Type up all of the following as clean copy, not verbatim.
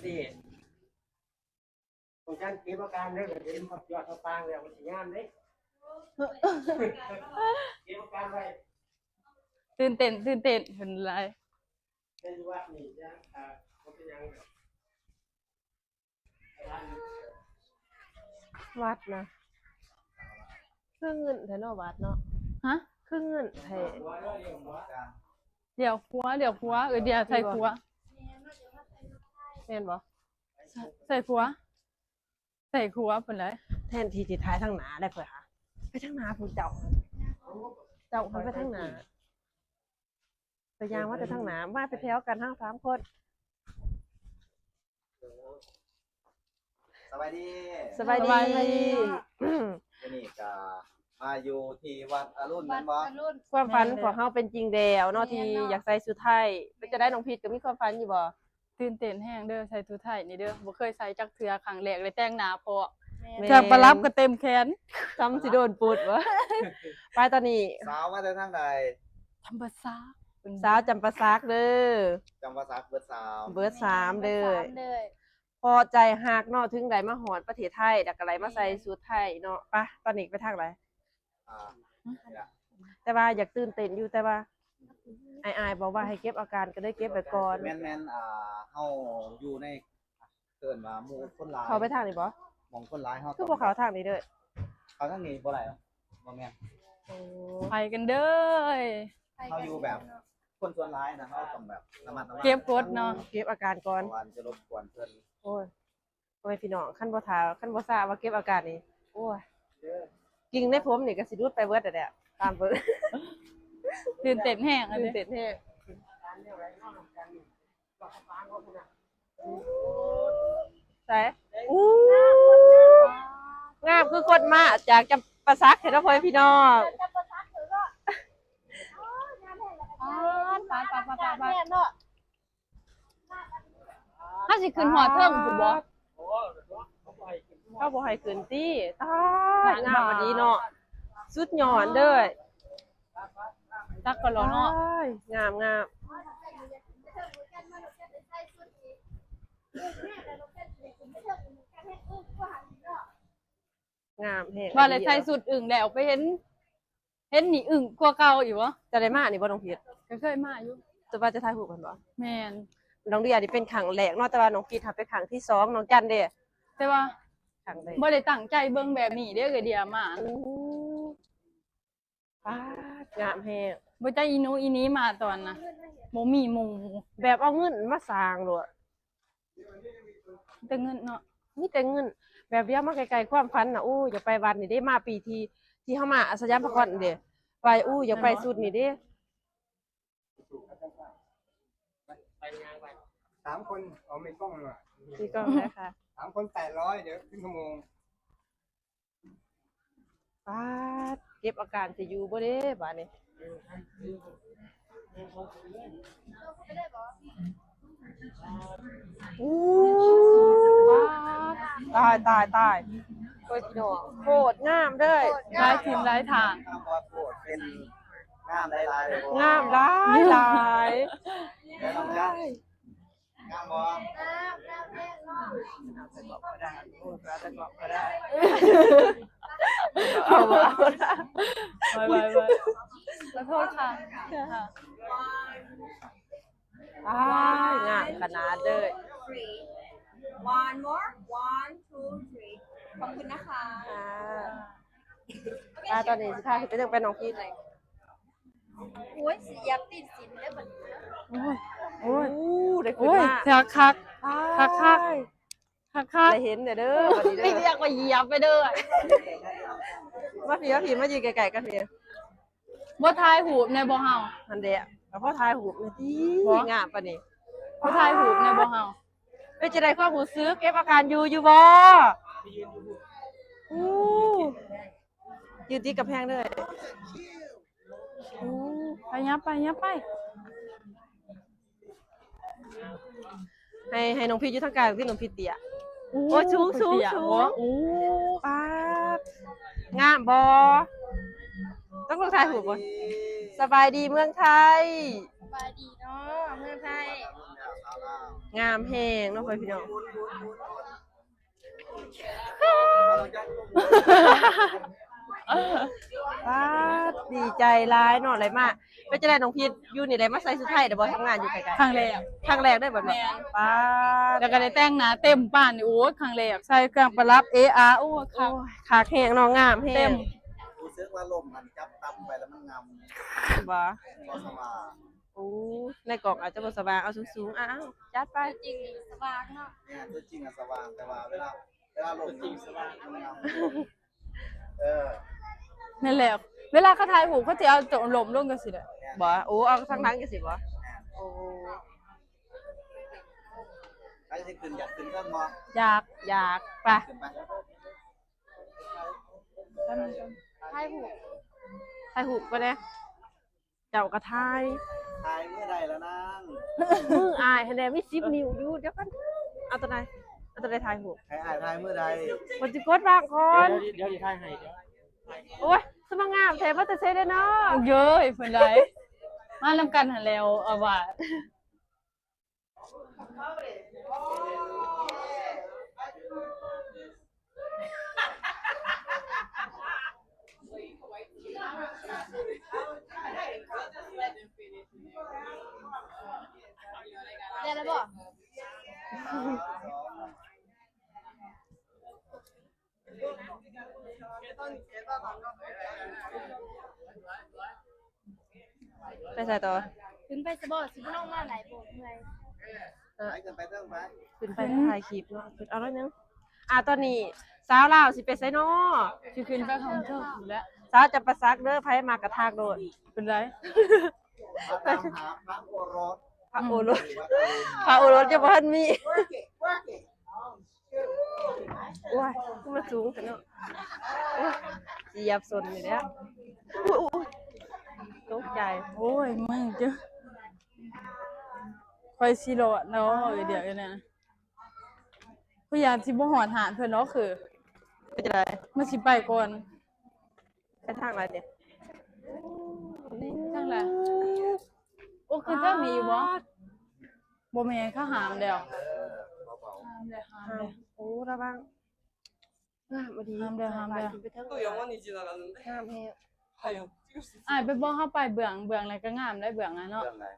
สิของฉันเก็บอาการได้แบบเห็นขับยอดขับปางแล้วมันสิงามเด้เก็บอาการไว้ตื่นเต้นเห็นไรเป็นวัดนี่นะเขาเป็นยังวัดนะครึ่งเงินแถวเนาะวัดเนาะฮะครึ่งเงินแถเดี๋ยวคัวเดี๋ยวใส่คัวแม่นบ่ใส่คัวเป็นไรแทนที่สิท้ายทางหน้าได้เพิ่นค่ะไปทางหน้าผู้เจ้าเขาไปทางหน้าไปยางว่าจะทางหน้ามาไปแถวกันทั้ง3คนสบายดีสบายดีนี่ก็มาอยู่ที่วัดอรุณนั่นบ่ความฝันของเฮาเป็นจริงแล้วเนาะที่อยากใส่ชุดไทยเป็นจะได้น้องพีทก็มีความฝันอยู่บ่ตื่นเต้นแห้งเด้อใส่ชุดไทยนี่เด้อบ่เคยใส่จักเทื่อครั้งแรกเลยแต่งหน้าพอจากประลับก็เต็มแขนจำสิโดนปุดวะไปตอนนี้สาวมาแต่ทางใดธรรมศาสตร์สาวจำปาซักเด้อจำภาษาเบิด3เด้อพอใจฮักเนาะถึงได้มาฮอดประเทศไทยแล้วก็ไหลมาใส่ชุดไทยเนาะไปตอนนี้ไปทางไหนแต่ว่าอยากตื่นเต้นอยู่แต่ว่าอายบอกว่าให้เก็บอาการก็ได้เก็บไว้ก่อนแม่นเฮาอยู่ในเกินว่าหมู่คนหลายเขาไปทางนี้บ่มองคนหลายเฮาคือบ่เขาทางนี้เด้อเขาทางนี้บ่ได้บ่แม่นไปกันเด้อเฮาอยู่แบบคนส่วนหลายนะเฮาต้องแบบระมัดระวังเก็บกดเนาะเก็บอาการก่อนจะรบกวนเพิ่นโอ้ยพี่น้องคันบ่ทราบว่าเก็บอาการนี่โอ้ยกิ่งในผมนี่ก็สิรุดไปเบิดแหละตามเบิดตื่นเต้นแห้งตื่นเต้นแห้งใส่งามคือคนมาจากจำปาซักเห็นแล้วพ่อพี่น้องถ้าสิขึ้นหอเทิงถูกบ่เขาบ่ให้ขึ้นติตายงามวันนี้เนาะสุดยอดเด้อตักก็รอเนาะงามงามแฮงว่าเลยใส่สุดอึ่งแล้วไปเห็นนี่อึ่งกว่าเก่าอยู่บ่จะได้มานี่บ่น้องพีทก็เคยมาอยู่จะว่าจะถ่ายรูปกันบ่แม่นน้องเดียนี่เป็นครั้งแรกเนาะแต่ว่าน้องพีทถ้าเป็นครั้งที่2น้องจันเด้แต่ว่าครั้งแรกบ่ได้ตั้งใจเบิ่งแบบนี้เด้อเดียมางามแฮงบ่ใจอีนี้มาตอนน่ะบ่มีหมู่แบบเอาเงินมาสร้างโลดแต่เงินเนาะมีแต่เงินแบบเดียวมาไกลๆความฝันน่ะอู้อย่าไปวัดนี่ได้มาปีที่เฮามาสยามพารากอนเด้ไปอย่าไปสุดนี่เด้3 คนเอาไม่กล้องหน่อยมีกล้องได้ค่ะ3 คน800เดี๋ยวครึ่งชั่วโมงเก็บอาการสิอยู่บ่เด้บัดนี้ตายโอ้ยพี่น้องโคตรงามเด้อหลายทีมหลายทางเป็นงามหลายงามหลายงามบ่เอาบ่ไปขอโทษค่ะงามขนาดเด้อOne more 1 2 3ขอบคุณนะคะตอนนี้สิพาไปเรื่องไปน้องพีทโอ้ยสิยับติดสินได้เหมือนโอ้ยได้ขึ้นมาคักได้เห็นเด้อวันนี้เด้อเรียกว่าเหยียบไปเด้อมาพี่มายืนไกลๆกันพี่บ่ทายหูบในบ่เฮาอันเด้ก็พอทายหูบนี่ติงามปานนี้บ่ทายหูบในบ่เฮาเป็นจะได้ความรู้สึกเก็บอาการอยู่บ่ยืนติดกับแพงเด้อไปยับไปให้น้องพีทอยู่ทางกลางที่น้องพีทเตี้ยโอ้ชูงามบ่ต้องลงทายหูบ่สบายดีเมืองไทยสบายดีเนาะเมืองไทย งามแฮงเนาะพ่อพี่น้องว้าดีใจหลายเนาะอะไรมาเป็นจังได๋น้องพีทอยู่นี่ได้มาใส่ชุดไทยได้บ่ทำงานอยู่ไกล ครั้งแรก ๆครั้งแรกได้บ่เนาะป้าด แล้วก็ได้แต่งหน้าเต็มบ้านนี่โอ้ยครั้งแรกใส่เครื่องประดับ AR โอ้ยค่ะ ขาแข็งเนาะงามแฮ เต็ ง ม รู้สึกว่าลมมันจับตำไปแล้วมันงำ บ่ พอสว่าง โอ้ในกล่องอาจจะบ่สว่างเอาสูงๆอ้าวจัดไป จริงสว่างเนาะ เนี่ยตัวจริงอะสว่างแต่ว่าเวลาลมจริงสว่างมันงำเออ นั่นแหละเวลาเขาถ่ายรูปเขาจะเอาจลมลงกันสิแหละ บ่โอ้เอาทางหลังจังซี่บ่โอ้ ใครจะขึ้นอยากขึ้นเครื่องมอ อยากไป ขึ้นไป ถ่ายรูป ถ่ายรูปไปเด้เจ้าก็ถ่าย ทายเมื่อใดแล้วนาง มืออายให้แน่มี10นิ้วอยู่เดี๋ยวกันเอาตัวใดถ่ายรูป ให้อายทายเมื่อใด บ่สิกดวางก่อนเดี๋ยวสิถ่ายให้โอ้ยสมางามแท้บ่จะเซ่ได้เนาะ เยอะเพิ่นไรมานำกันหันแล้วเอาว่า ได้แล้วบ่ ไปใส่ต่อ ขึ้นไปสะบ่สิบ่น้องมาหลายบ่เมื่อย ไปขึ้นไปเรื่องไป ขึ้นไปถ่ายคลิปเนาะขึ้นเอาแล้วนึงตอนนี้สาวลาวสิไปไสเนาะ สิขึ้นไปของเธออยู่แล้ว สาวจะประซักเด้อไผมากระทากโดด เป็นไร มาตามหาพระโอรส พระโอรสพระโอรสจะบ่ทันมีโอ้ยมันสูงแต่เนาะโอ้ยเหยียบสนนี่แหล้วอุ้ยตกใจ โอ้ยมึงจ้ะคอยสิโลดเนาะเดี๋ยวเนี่ยพยายามสิบ่หอดหานเพิ่นเนาะคือ ไปจะได้ มันสิไปก่อน ไปทางไหนเนี่ย จังไดโอ้คือถ้ามีบ่บ่แม่นเขาหามแล้วหามแล้ว โอ้ระวังงามบ่ดี หามแล้ว ขึ้นไปเทิงงามแฮง อ้ายไปบ่เฮาไปเบื้องแล้วก็งามได้เบื้องอ่ะเนาะ เรื่องอะไร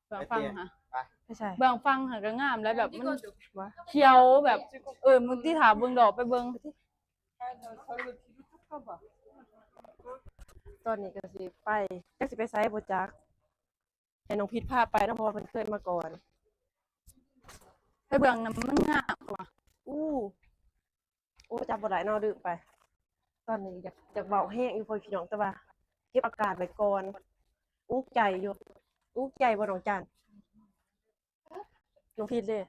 เบื้องฟังค่ะ ไปใส่ เบื้องฟังค่ะก็งามแล้วแบบมัน วะ เขียวแบบมึงที่ถามเบิ่งดอกไปเบิ่ง ตอนนี้ก็สิไปจักสิไปไสบ่จักให้น้องพิษพาไปเนาะเพราะว่าเพิ่นเคยมาก่อน ไปเบื้องน่ะมันงามกว่า อู้โอ้จำบ่ได้เนาะดื่มไป ตอนนี้อยากเบาแห้งอยู่พ่อพี่น้องแต่ว่าเก็บอากาศไว้ก่อนอุกใจอยู่อุกใจบ่น้องจันน้องพิษเด้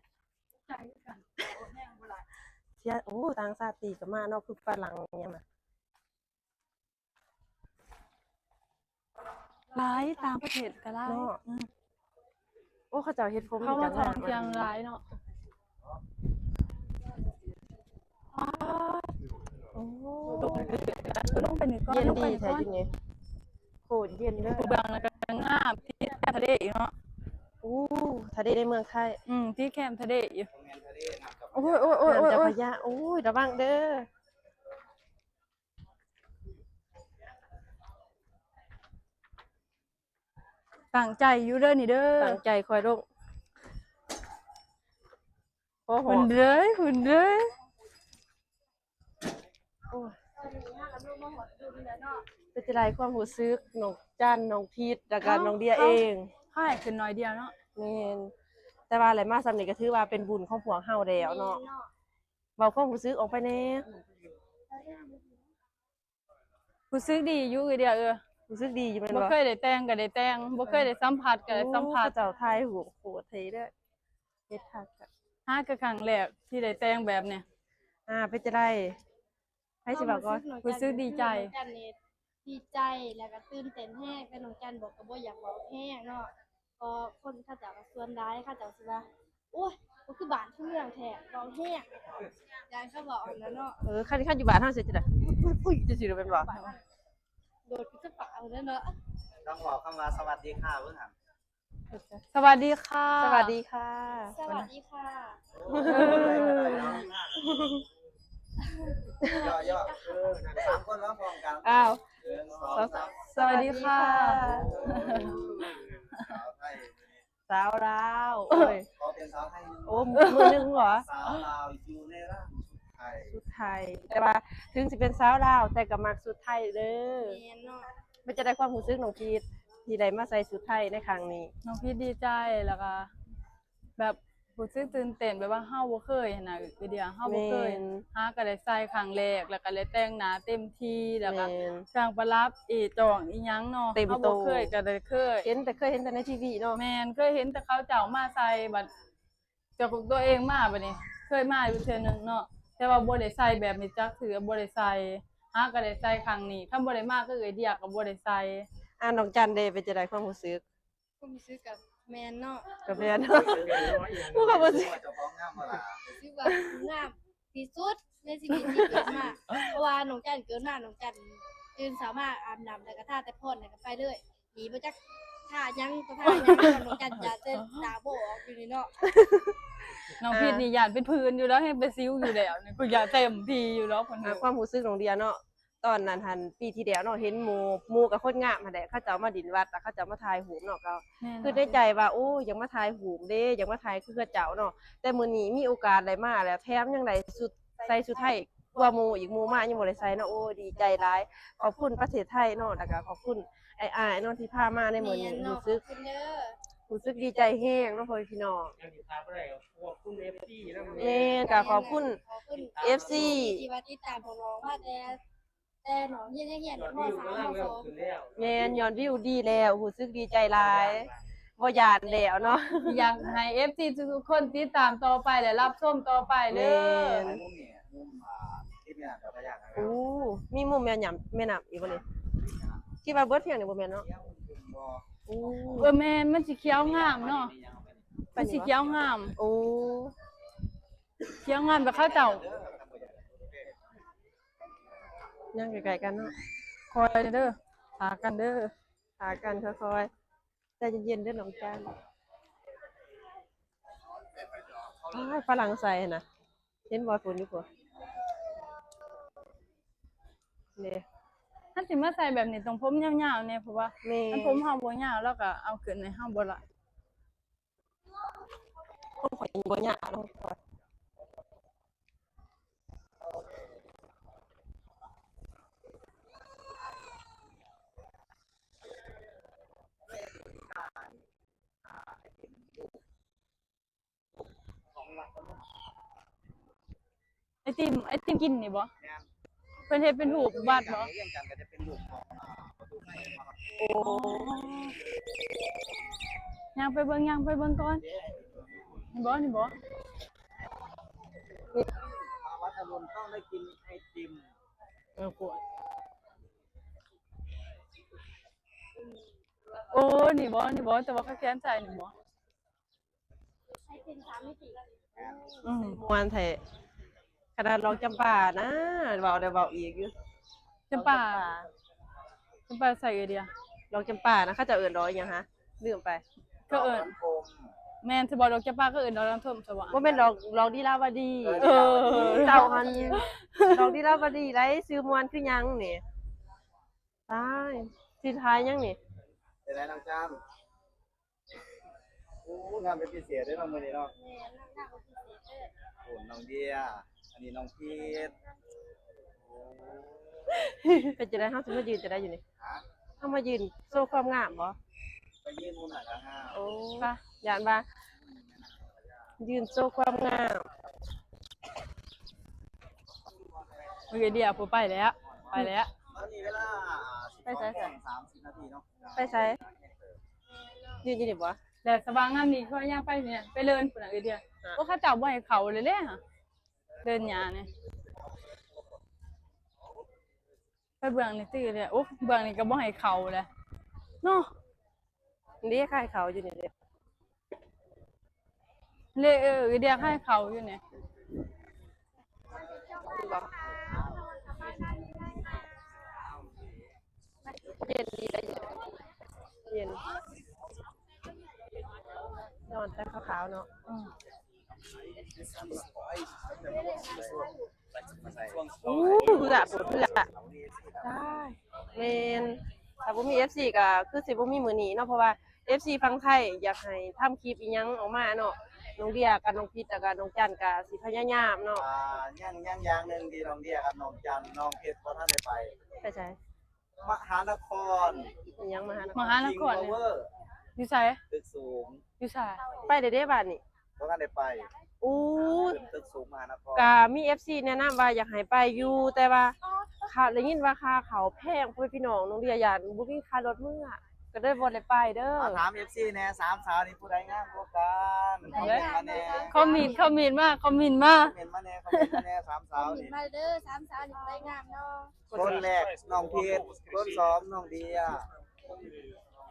เสียโอ้ต่างชาติก็มาเนาะคือฝรั่งอิหยังน่ะ หลายตามประเทศก็หลาย เนาะโอ้เขาเจ้าเฮ็ดผม เขามาท่อง จัง เที่ยวหลายเนาะ โอ้ ต้องไปนี่ก่อน เย็น ต้องไป ดี นี่ แท้ ก่อน จริงนี่โคตรเย็นเลย เบื้องแล้วก็งามที่แคมป์ทะเลอีกเนาะ อู้ถ้าได้ในเมืองไทย ที่แคมป์ทะเลอยู่ โรงเรียนทะเลน้ำกับ โอ้ยโอ้ยโอ้ย เขื่อน โอ้ย เจ้า โอ้ พ ย ระยาโอ้ยระวังเด้อ ตั้งใจอยู่เด้อนี่เด้อ ตั้งใจคอยลงโอ้โห หุ่นเด้อหุ่นเด้อ โอ้ยเป็นจังไดความรู้สึกน้องจันน้องพีทแล้วก็น้องเดียเอง ค่ายขึ้นน้อยเดียวเนาะ แม่นแต่ว่าอะไรมาสำนี้ก็ถือว่าเป็นบุญของพวกเฮาแล้วเนาะเว้าความรู้สึกออกไปแน่ รู้สึกดีอยู่คือเดียวรู้สึกดีอยู่แม่น บ่ บ่ เคยได้แต่งก็ได้แต่งบ่เคยได้สัมผัสก็ได้สัมผัส โอ้เจ้าทายหูโคตรเท่เด้อเฮ็ดคักอะ หาก็ครั้งแรกที่ได้แต่งแบบเนี้ย เป็นจังไดให้สิบอกก่อน รู้สึกดีใจ น้องจันนี่ดีใจแล้วก็ตื่นเต้นแฮงแต่น้องจันบอกก็บ่อยากเว้าแฮงเนาะก็คนเขาเจ้าก็ส่วนร้ายเขาเจ้าสิว่าโอ้ยบ่คือบ้านคือเมืองแท้เว้าแฮงยายเขาบอกอันนั้นเนาะ คันอยู่บ้านเฮาสิจังไดอุ้ยจะสิเป็นบ่ โดดไปสักปะเอาแล้วเนาะ ต้องบอกคำว่าสวัสดีค่ะเพื่อน สวัสดีค่ะ สวัสดีค่ะ สวัสดีค่ะ ย่อสามคนแล้วพร้อมกัน อ้าว สองสาม สวัสดีค่ะ สาวไทย สาวลาวโอ้ย ขอเป็นสาวไทย โอ้มือหนึงเหรอ สาวลาวอยู่ในร่างไทย สุดไทย แต่ว่าถึงสิเป็นสาวลาวแต่ก็มักสุดไทยเด้อ แม่นเนาะ มันจะได้ความรู้สึกน้องพีทที่ได้มาใส่สุดไทยในครั้งนี้ น้องพี่ดีใจแล้วก็แบบรู้สึกตื่นเต้นแบบว่าเฮาบ่เคยหั้นน่ะคือเดียวเฮาบ่เคย แม่น หาก็ได้ใส่ครั้งแรกแล้วก็เลยแต่งหน้าเต็มที่แล้วก็ แม่น สร้างประลับจองอีหยังเนาะ เต็ม เฮา โต บ่เคยก็ได้เคย เคยเห็นแต่ในทีวีเนาะ แม่นเคยเห็นแต่เขาเจ้ามาใส่บัดเจ้าของตัวเองมาบัดนี้ เคยมาอยู่เทื่อนึงเนาะแต่ว่าบ่ได้ใส่แบบนี้จักเทื่อบ่ได้ใส่หาก็ได้ใส่ครั้งนี้ถ้าบ่ได้มาก็เอ้ยเดียก็บ่ได้ใส่ น้องจันเดเป็นจะได้ความรู้สึก ก็มีซื้อกับแม่นเนาะ กับแม่เนาะผู้ความรู้สึก เจ้าของงามมาล่ะ ซื้อว่างามที่สุดในชีวิตที่เกิดมาเพราะว่าน้องจันเกิดมาน้องจันตื่นสามารถอาบน้ำแล้วก็ท่าแต่พ่นแล้วก็ไปเลยหนีบ่จักท่ายังก็ท่ายังน้องจันจะเต้นตาโบออกอยู่นี่เนาะ น้องพีนี่ย่านเป็นพื้นอยู่แล้วให้เป็นซิ้วอยู่แล้วนี่ก็อย่าเต็มที่อยู่แล้วเพิ่น ความรู้สึกของเดียเนาะตอนนั้นหันปีที่แล้วเนาะเห็นหมู่กับคนงามหั่นแหละเขาเจ้ามาดินวัดแล้วเขาเจ้ามาถ่ายรูปเนาะก็คือได้ใจว่าโอ้ยังมาถ่ายรูปเด้ยังมาถ่ายคือเขาเจ้าเนาะแต่มื้อนี้มีโอกาสได้มาแล้วแถมยังได้ใส่ชุดไทยกว่าหมู่อีกหมู่มายังบ่ได้ใส่เนาะโอ้ดีใจหลายขอบคุณประเทศไทยเนาะแล้วก็ขอบคุณอ้ายๆเนาะที่พามาในมื้อนี้ แม่นเนาะ รู้สึก ขอบคุณเด้อ รู้สึกดีใจแฮงเนาะพ่อพี่น้อง ยังติดตามอะไรขอบคุณ FC นะ แม่นก็ขอบคุณ ขอบคุณ FC ที่ว่าติดตามพวกน้องว่าแต่หนองเฮียนๆ ยอด พ่อ วิว สาว กำลัง พ่อ เริ่ ส ม อง ขึ้นแล้ว แม่นยอดวิวดีแล้วรู้สึกดีใจหลายบ่ยานแล้วเนาะ อยากให้ FC ทุกๆคนติดตามต่อไปและรับชมต่อไปเด้อ แม่ มุมนี่มุมที่เนี่ยเจ้าพระยานะครั โอ้ บ มีมุมแม่น้ำอีกบ่นี่คิดว่าเบิดเพียงนี่บ่แม่นเนาะ บ่ โอ้ แม่นมันสิเขียวงามเนาะมันสิเขียวงาม โอ้ เขียวงามแบบเขาเจ้า นั่งไกลๆกันเนาะ คอยเด้อหากันเด้อ หากันค่อยๆใจเย็นๆเด้อน้องจันอ้ายฝรั่งใส่น่ะเห็นบ่ฝนอยู่พุ่นนี่ ถ้าสิมาใส่แบบนี้ต้องผมยาวๆเนี่ยเพราะว่า แม่ ถ้าผมเฮาบ่ยาวแล้วก็เอาขึ้นในเฮาบ่ละ ผมขอยบ่ยากเนาะขอย ไอติมกินนี่บ่ แม่น เพิ่นเฮ็ดเป็นรูปวาดบ่ เรียนกันก็จะเป็นรูปของประตูไทยนะครับ โอ้ ย่างไปเบิ่งก่อนนี่บ่ มาวัดอรุณต้องได้กินไอติม ปวดโอ้นี่บ่แต่ว่าเขาแค้นใจนี่บ่ ให้เป็น3มิติ อืม ม่วนแท้ขนาดร้องจำปานะเว้าได้เว้าอีกอยู่ จำปาใส่ไอเดีย ร้องจำปานะเขาจะเอิ้นร้องหยังฮะลืมไป ก็เอิ้น โคม แม่นสิบ่ดอกจำปาก็เอิ้นดอกน้ำท่วมสว่าง บ่แม่นร้องดีลาวดี เออ เจ้าหันร้องดีลาวดีไรซื้อม่วนคือหยังนี่ตายสิทายหยังนี่ เป็นไรน้องจามโอ้งานเป็นพิเศษด้วยน้องมื้อนี้เนาะ แม่นั่งหน้าก็พิเศษเด้อ โอ้น้องเดียอันนี้น้องพีท เป็นจะได้เฮาสิมายืนจะได้อยู่นี่ ฮะ เฮามายืนโชว์ความงามบ่ ไปยื่นมุมหน่อยนะฮะ โอ้ย่านว่ายืนโชว์ความงาม เมื่อกี้เดียวผู้ไปแล้ว ตอนนี้เวลา30นาทีเนาะ ไปไสยืนอยู่นี่บ่ แต่สว่างงามนี่เขาย่างไปเนี่ยไปเลินพุ่นน่ะไอเดียโอ้เขาเจ้าบ่ให้เขาเลยเด้ฮะเดินหญ้าเนี่ยไปเบื้องนี่ตื้อเลยโอ้เบื้องนี่ก็บ่ให้เขาเลยเนาะ นี่คล้ายเขาอยู่นี่เด้ เลยไอเดียให้เขาอยู่เนี่ย บ่เย็นดีได้เย็น นอนแต่ขาวๆเนาะ อืม เพื่อปวดเพื่อได้แม่นถ้าบ่มี FC ก็คือสิบ่มีมื้อนี้เนาะเพราะว่า FC ฟังไทยอยากให้ทำคลิปอีหยังออกมาเนาะน้องเดียกับน้องพิษแล้วก็น้องจันก็สิพยายามเนาะ ยังอย่างหนึ่งที่น้องเดียกับน้องจันน้องเพชรบ่ทันได้ไป ไปใช่ มหานคร อีหยังมาหานะ มหานคร King เนี่ย Power อยู่ไส ตึกสูง อยู่ไส ไปได้เด้บ้านนี่ บ่ทันได้ไป อู้ ตึกสูงมหานคร ก็มี FC แนะนำว่าอยากให้ไปอยู่แต่ว่าค่าได้ยินว่าค่าเขาแพงพ่อพี่น้องน้องเดียย่านบ่มีค่ารถมื้อก็ได้บ่ได้ไปเด้อ ถาม FC แน่สามสาวนี่ผู้ใดงามกว่ากันคอมเมนต์มาแน่ คอมเมนต์มา คอมเมนต์มาแน่สามสาวนี่ มาเด้อ3 สาวนี่ไปงามเนาะ คนแรกน้องเพชรคนสองน้องเดีย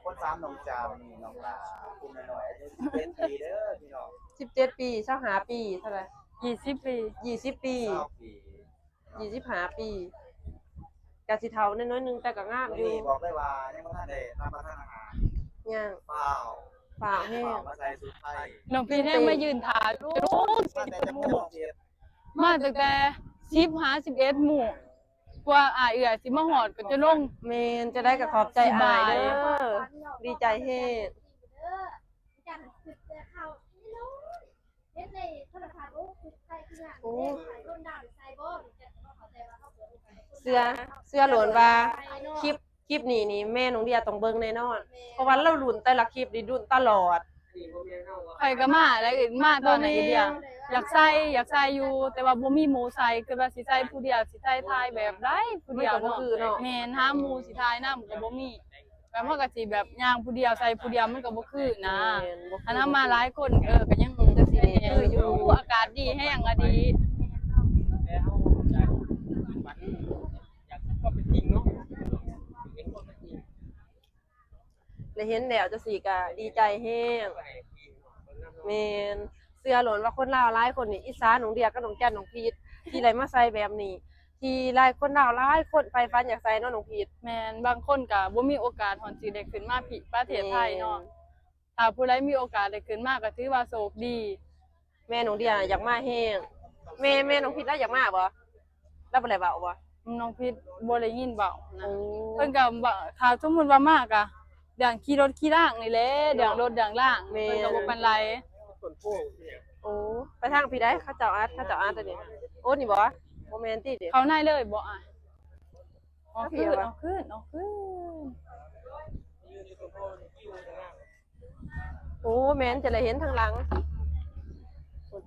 คนสามน้องจันน้องลาคุณหน่อยๆอายุ11ปีเด้อพี่น้อง 17 ปี25ปีเท่าไหร่ 20 ปี 20 ปี 9ปี 25 ปีกะสิเฒ่าน้อยๆนึงแต่ก็งาม วัน อยู่ นี้บอกได้ว่ายังบ่ทันได้รับประทานอาหาร ย่าง เปล่า ฝ่าวแห้ง มาใส่สุดไทย น้องพี่แน่มายืนถ่ายรูป มาแต่จะพูดเจ็บ มาตั้งแต่10หา11หมู่กว่าอ้ายเอื้อยสิมาฮอดก็จะลง เมนจะได้กับขอบใจอายเด้อดีใจเฮ็ เดด้อจันคือแต่ข่าวนี่เนาะเฮ็ดในโทรทัศน์โอ้คือใครคืองานเด้ขายรุ่นดาวใส่บ่จะเข้าใจว่าเขาเปิดโอกาสให้คน เสื้อโหลนว่าคลิปนี้แม่น้องเดียต้องเบิ่งแน่นอน เพราะว่าเราลุ้นแต่ละคลิปนี่ลุ้นตลอด ไปก็มาแล้วก็มาตอนไหนเดียวอยากใส่อยู่แต่ว่าบ่มีหมู่ใส่คือว่าสิใส่ผู้เดียวสิใส่ถ่ายแบบใดผู้เดียว มันก็บ่คือเนาะ แม่นหาหมู่สิถ่ายนำก็บ่มีแบบมันก็สิแบบย่างผู้เดียวใส่ผู้เดียวมันก็บ่คือนะ แม่นบ่ อันนั้นมาหลายคนก็ยังจังซี่อยู่อากาศดีแห้งอะดี เลยเห็นแล้วจังซี่ก็ดีใจแฮงแม่นเสื้อโหลนว่าคนลาวหลายคนนี่อีสานน้องเดียกับน้องจันน้องพีทที่ไรมาใส่แบบนี้ ที่หลายคนลาวหลายคนไปฟันอยากใส่เนาะน้องพีท แม่นบางคนก็บ่มีโอกาสฮอดสิได้ขึ้นมาผิประเทศไทยเนาะถ้าผู้ใดมีโอกาสได้ขึ้นมาก็ถือว่าโชคดี แม่น้องเดียอยากมาแฮงแม่น้องพีทแล้วอยากมาบ่แล้วบ่ได้เว้าบ่ น้องพิษบ่ได้ยินเว้านะ โอ้ เพิ่นก็ว่าถ้าสมมุติว่ามากอะเรื่องขี่รถขี่ล่างนี่แหละเรื่องรถเรื่องล่างเพิ่นก็บ่ปานไร โอ้ไปทางพี่ได้เขาเจ้าอาร์ตตัวนี้โอ้นี่บ่โมเมนต์ติเด้ เขาในเลยบ่อ่ะเอา เอาเพี ขึ้ ย น วะ เอาขึ้นเอาขึ้น โอ้แม่นจะได้เห็นทางหลัง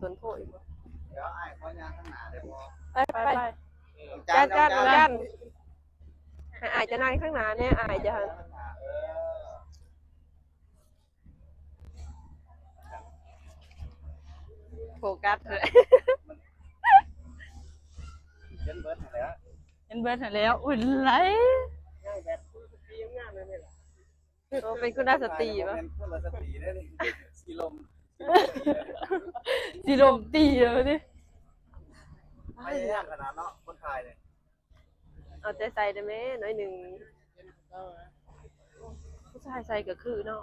ต้นโพอีกบ่ เดี๋ยวอ้ายขอยางข้างหน้าได้บ่ ไปจันให้อายจะนั่งข้างหน้าแน่อายจะโฟกัสเลย เห็นเบิดแล้ว เห็นเบิดหั่นแล้วอุ้ยไหล โอ้เป็นคุณสตรีป่ะ เป็นคุณสตรีได้นี่สีลม สิลมตีเลยดิ ไม่ยากขนาดเนาะคนไทยเนี่ย เอาใจใส่ได้ไหมน้อยหนึ่งผู้ชายใส่ก็คือเนาะ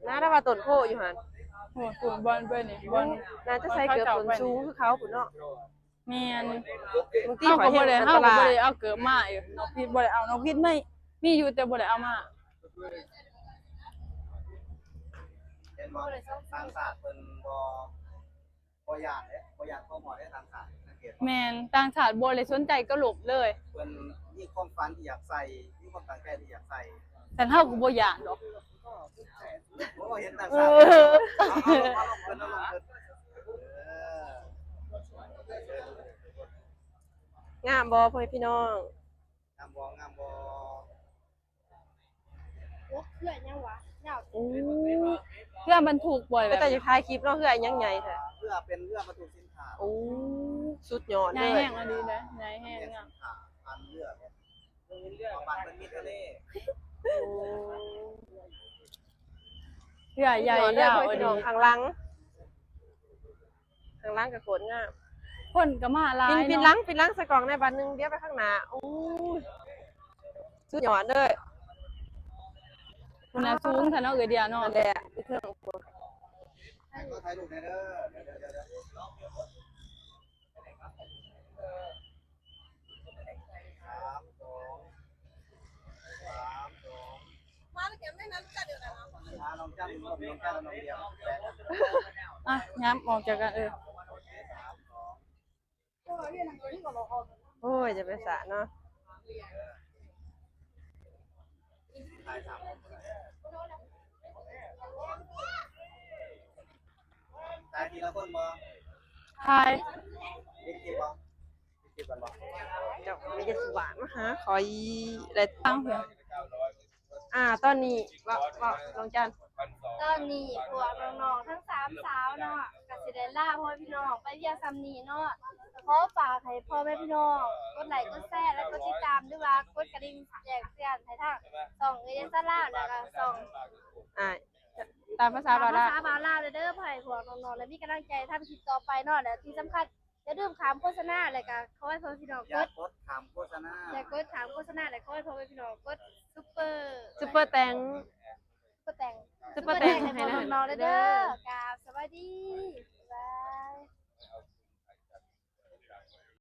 น่าได้ว่าต้นโพอยู่หัน โหส่วนบอลไปนี่บอล น่าจะใส่เกือบส้นสูงคือเขาพุ่นเนาะ แม่น บางที เฮา ข่อ ก็ ยเห็น บ่ได้ อัน เฮา ต ก็ รา บ่ ย ได้เอาเกิบมาอยู่น้องพิษบ่ได้เอาน้องพิษไม่มีอยู่แต่บ่ได้เอามา เห็นว่าทางศาสตร์เป็นบ่ยานเนี่ยบ่ยานข้อหมอได้ทางศาสตร์สังเกต แม่นต่างชาติบ่ได้สนใจก็หลบเลย เป็นมีความฝันที่อยากใส่มีความตั้งใจที่อยากใส่ แต่เฮาก็บ่อยากดอก โอ้เห็นต่างชาติเอาลงเพิ่นงามบ่พ่อพี่น้อง งามบ่ โอ้เพื่อนยังวะยาว อู้ เพื่อมันถูกบ่อยแบ ก็ บ แต่จะถ่ายคลิปเนาะคืออันยังไงแท้ เพื่อเป็นเรื่องประตูสินค้า โอ้สุดยอด ให เล ญ่ ย แห้งอันนี้นะใหญ่แห้ง เป็น อ่ะ สินค้าพันเรือเนี่ยปันเป็นมิตรทะเล โอ้ เพื่อใหญ่ สุดย ยา อ ว ดเลยพ่อ อัน พี่น้ นี้ องข้างหลังกับโขนงาม คนก็มาหลาย ปินห เนาะ ลังใส่กล่องในบันนึงเดี๋ยวไปข้างหน้าโอ้ยสุดยอดเลย คุณน่ะสูงแท้เนาะเอ้ยเดียเนาะ นั่นแหละคือเครื่องครัว ก็ถ่ายรูปได้เด้อเดี๋ยวน้องจ้ำน้องเดียว อ่ะย้ำออกจากกันโอ้ยจะไปสระเนาะ ถ่ายทีละคนบ่ ทาย นี่คลิปบ่คลิปกันบ่ เจ้าไม่จะสว่านมาหาคอยอะไร ตั้งเพิ่น ตอนนี้ว่าน้องจัน ตอนนี้พวกน้องๆทั้ง3สาวเนาะก็สิได้ลาพ่อแม่พี่น้องไปเวียงซ้ำนี้เนาะขอฝากให้พ่อแม่พี่น้องกดไลค์กดแชร์และกดติดตามด้วยว่ากดกระดิ่งแจ้งเตือนให้ทางช่องเอเดนซ่าลาวแล้วก็ช่อง อ่า ตามภาษาบาลา ภาษาบาลาวเด้อเพื่อให้พวกน้องๆและมีกำลังใจทำคลิปต่อไปเนาะและที่สำคัญอย่าลืมขามโฆษณาแล้วก็ขอให้พ่อแม่พี่น้อง อย่าก กดถามโฆษณา อย่ากดถามโฆษณาและขอให้พ่อแม่พี่น้องกดซุปเปอร์ ซุปเปอร์แตง ซุปเปอร์แต่ง ซุปเปอร์แตง ให้พ่อน้องๆเด้อกราบสวัสดีบ๊ายบาย